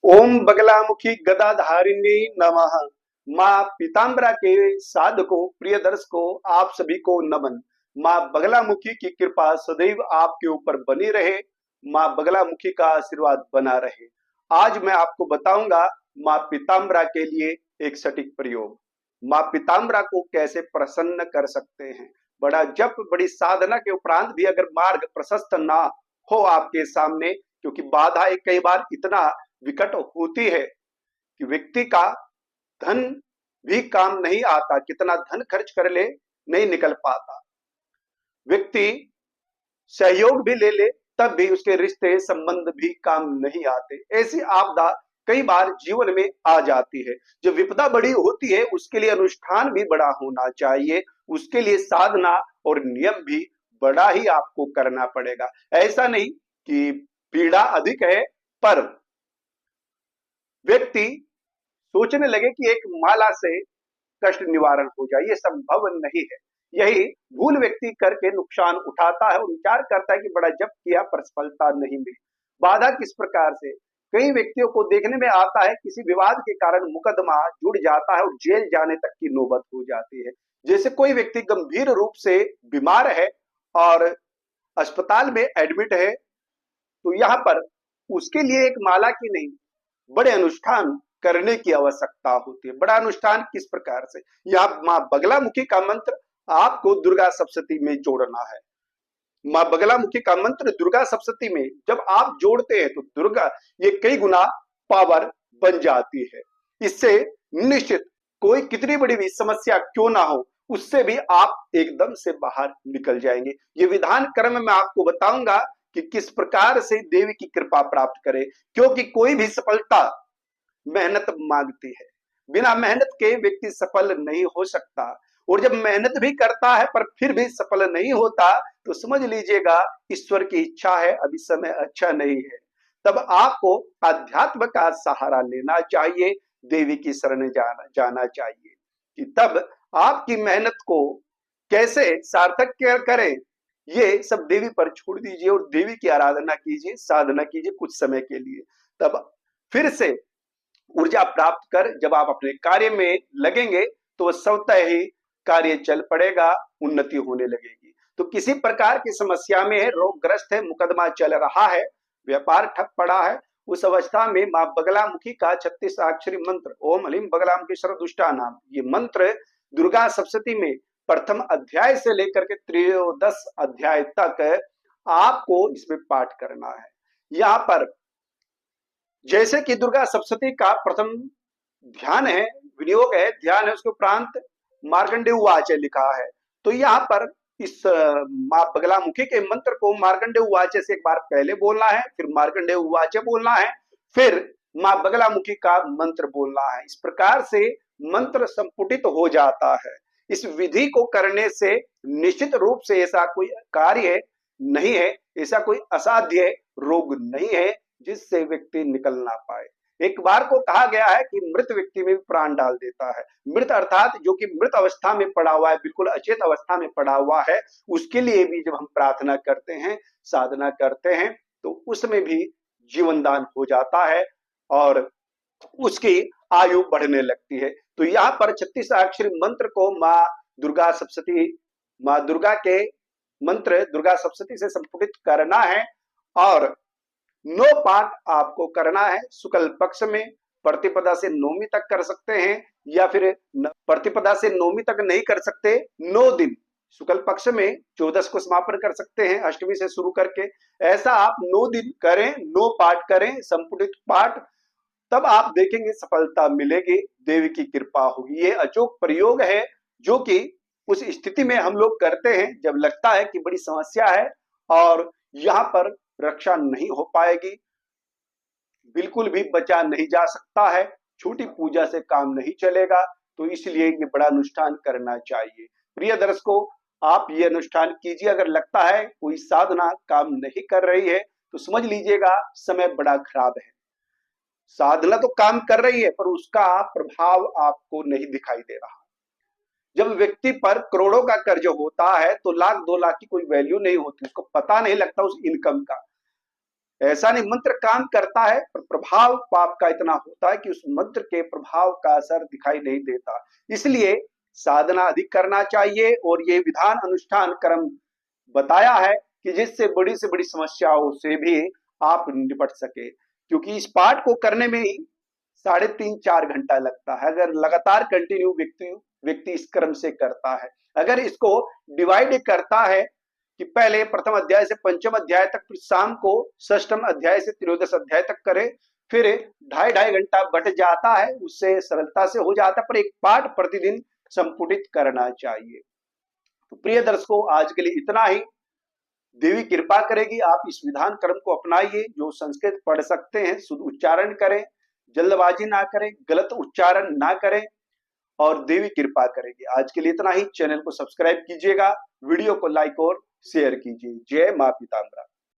ओम बगलामुखी गदाधारिणी नमः। माँ पीताम्बरा के साधकों प्रिय दर्शकों आप सभी को नमन। माँ बगलामुखी की कृपा सदैव आपके ऊपर बनी रहे। माँ बगलामुखी का आशीर्वाद बना रहे। आज मैं आपको बताऊंगा माँ पीताम्बरा के लिए एक सटीक प्रयोग। माँ पीताम्बरा को कैसे प्रसन्न कर सकते हैं। बड़ा जप बड़ी साधना के उपरांत भी अगर मार्ग प्रशस्त ना हो आपके सामने, क्योंकि बाधाएं कई बार इतना विकट होती है कि व्यक्ति का धन भी काम नहीं आता, कितना धन खर्च कर ले नहीं निकल पाता। व्यक्ति सहयोग भी ले ले तब भी उसके रिश्ते संबंध भी काम नहीं आते। ऐसी आपदा कई बार जीवन में आ जाती है। जब विपदा बड़ी होती है उसके लिए अनुष्ठान भी बड़ा होना चाहिए, उसके लिए साधना और नियम भी बड़ा ही आपको करना पड़ेगा। ऐसा नहीं कि पीड़ा अधिक है पर व्यक्ति सोचने लगे कि एक माला से कष्ट निवारण हो जाए, ये संभव नहीं है। यही भूल व्यक्ति करके नुकसान उठाता है और विचार करता है कि बड़ा जप किया पर सफलता नहीं मिली। बाधा किस प्रकार से कई व्यक्तियों को देखने में आता है, किसी विवाद के कारण मुकदमा जुड़ जाता है और जेल जाने तक की नौबत हो जाती है। जैसे कोई व्यक्ति गंभीर रूप से बीमार है और अस्पताल में एडमिट है, तो यहाँ पर उसके लिए एक माला की नहीं, बड़े अनुष्ठान करने की आवश्यकता होती है। बड़ा अनुष्ठान किस प्रकार से, यहाँ माँ बगलामुखी का मंत्र आपको दुर्गा सप्तशती में जोड़ना है। माँ बगलामुखी का मंत्र दुर्गा सप्तशती में जब आप जोड़ते हैं तो दुर्गा ये कई गुना पावर बन जाती है। इससे निश्चित कोई कितनी बड़ी भी समस्या क्यों ना हो, उससे भी आप एकदम से बाहर निकल जाएंगे। ये विधान क्रम में आपको बताऊंगा कि किस प्रकार से देवी की कृपा प्राप्त करें, क्योंकि कोई भी सफलता मेहनत मांगती है। बिना मेहनत के व्यक्ति सफल नहीं हो सकता, और जब मेहनत भी करता है पर फिर भी सफल नहीं होता तो समझ लीजिएगा ईश्वर की इच्छा है, अभी समय अच्छा नहीं है। तब आपको अध्यात्म का सहारा लेना चाहिए, देवी की शरण जाना चाहिए कि तब आपकी मेहनत को कैसे सार्थक करें, ये सब देवी पर छोड़ दीजिए और देवी की आराधना कीजिए, साधना कीजिए कुछ समय के लिए। तब फिर से ऊर्जा प्राप्त कर जब आप अपने कार्य में लगेंगे तो स्वतः ही कार्य चल पड़ेगा, उन्नति होने लगेगी। तो किसी प्रकार की समस्या में है, रोगग्रस्त है, मुकदमा चल रहा है, व्यापार ठप पड़ा है, उस अवस्था में माँ बगलामुखी का 36 अक्षरी मंत्र ओम हलीम बगलामुखी सर्वदुष्टा नाम, ये मंत्र दुर्गा सप्तशती में प्रथम अध्याय से लेकर के त्रयोदश अध्याय तक आपको इसमें पाठ करना है। यहाँ पर जैसे कि दुर्गा सप्तशती का प्रथम ध्यान है, विनियोग है, ध्यान है, उसके उपरांत मार्कंडेय उवाच लिखा है। तो यहाँ पर इस माँ बगलामुखी के मंत्र को मार्कंडेय उवाच से एक बार पहले बोलना है, फिर मार्कंडेय उवाच बोलना है, फिर माँ बगलामुखी का मंत्र बोलना है। इस प्रकार से मंत्र संपुटित हो जाता है। इस विधि को करने से निश्चित रूप से ऐसा कोई कार्य नहीं है, ऐसा कोई असाध्य रोग नहीं है जिससे व्यक्ति निकल ना पाए। एक बार को कहा गया है कि मृत व्यक्ति में भी प्राण डाल देता है। मृत अर्थात जो कि मृत अवस्था में पड़ा हुआ है, बिल्कुल अचेत अवस्था में पड़ा हुआ है, उसके लिए भी जब हम प्रार्थना करते हैं, साधना करते हैं, तो उसमें भी जीवन दान हो जाता है और उसकी आयु बढ़ने लगती है। तो यहाँ पर 36 अक्षरी मंत्र को माँ दुर्गा सप्तशती, माँ दुर्गा के मंत्र दुर्गा सप्तशती से संपुटित करना है और 9 पाठ आपको करना है। शुक्ल पक्ष में प्रतिपदा से नौमी तक कर सकते हैं, या फिर प्रतिपदा से नौमी तक नहीं कर सकते, 9 दिन शुक्ल पक्ष में 14 को समापन कर सकते हैं अष्टमी से शुरू करके। ऐसा आप 9 दिन करें, 9 पाठ करें, संपुटित पाठ, तब आप देखेंगे सफलता मिलेगी, देवी की कृपा होगी। ये अचूक प्रयोग है जो कि उस स्थिति में हम लोग करते हैं जब लगता है कि बड़ी समस्या है और यहाँ पर रक्षा नहीं हो पाएगी, बिल्कुल भी बचा नहीं जा सकता है, छोटी पूजा से काम नहीं चलेगा, तो इसलिए ये बड़ा अनुष्ठान करना चाहिए। प्रिय दर्शकों, आप ये अनुष्ठान कीजिए। अगर लगता है कोई साधना काम नहीं कर रही है तो समझ लीजिएगा समय बड़ा खराब है। साधना तो काम कर रही है पर उसका प्रभाव आपको नहीं दिखाई दे रहा। जब व्यक्ति पर करोड़ों का कर्ज होता है तो लाख 2 लाख की कोई वैल्यू नहीं होती, उसको पता नहीं लगता उस इनकम का। ऐसा नहीं, मंत्र काम करता है पर प्रभाव पाप का इतना होता है कि उस मंत्र के प्रभाव का असर दिखाई नहीं देता। इसलिए साधना अधिक करना चाहिए और ये विधान अनुष्ठान कर्म बताया है कि जिससे बड़ी से बड़ी समस्याओं से भी आप निपट सके, क्योंकि इस पाठ को करने में ही 3.5-4 घंटा लगता है अगर लगातार कंटिन्यू व्यक्ति व्यक्ति इस क्रम से करता है। अगर इसको डिवाइड करता है कि पहले प्रथम अध्याय से पंचम अध्याय तक, फिर शाम को षष्ठम अध्याय से त्रयोदश अध्याय तक करे, फिर 2.5-2.5 घंटा बट जाता है, उससे सरलता से हो जाता है, पर एक पाठ प्रतिदिन संपुटित करना चाहिए। तो प्रिय दर्शकों, आज के लिए इतना ही। देवी कृपा करेगी, आप इस विधान कर्म को अपनाइए। जो संस्कृत पढ़ सकते हैं शुद्ध उच्चारण करें, जल्दबाजी ना करें, गलत उच्चारण ना करें, और देवी कृपा करेगी। आज के लिए इतना ही। चैनल को सब्सक्राइब कीजिएगा, वीडियो को लाइक और शेयर कीजिए। जय मां पीताम्बरा।